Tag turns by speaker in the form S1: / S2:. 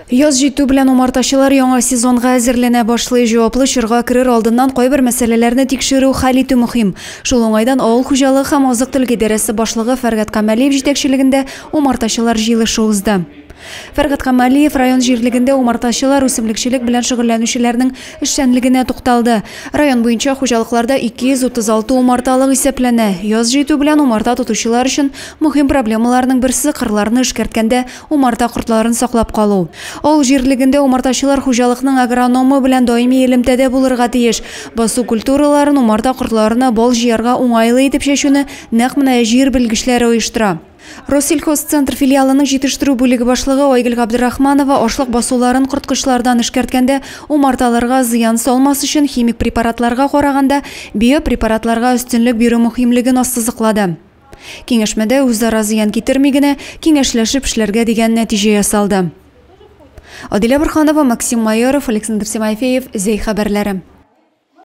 S1: Яз җитү белән умартачылар яңа сезонга әзерләнә башлый. Җаваплы чорга керер алдыннан кайбер мәсьәләләрне тикшерү хәл итү мөһим. Шул уңайдан авыл хуҗалыгы һәм азык-төлек идарәсе башлыгы Фәргат Камалиев җитәкчелегендә умартачылар җыелышы узды. Фәргат Камалиев район җирлегендә умартачылар үсемлекчелек белән шөгыльләнүчеләрнең эшчәнлегенә тукталды. Район буенча хуҗалыкларда 236 умарталык исәпләнә. Яз җитү белән умарта тотучылар өчен мөһим проблемаларның берсе кырларны эшкәрткәндә умарта кортларын саклап калу. Авыл җирлегендә умартачылар хуҗалыкның агрономы белән даими элемтәдә булырга тиеш. Басу культураларын умарта кортларына бал җыярга уңайлы итеп чәчүне нәкъ менә җир белгечләре оештыра. Россельхозцентр филиалының җитештерү бүлеге башлыгы Айгөл Габдрахманова ашлык басуларын корткычлардан эшкәрткәндә умарталарга зыян салмас өчен химик препаратларга караганда биопрепаратларга өстенлек бирү мөһимлеген ассызыклады. Киңәшмәдә үзара зыян китерми генә киңәшләшеп эшләргә дигән нәтиҗә ясалды. Адилә Борханова, Максим Майоров, Александр Семафеев, Зей хәбәрләре.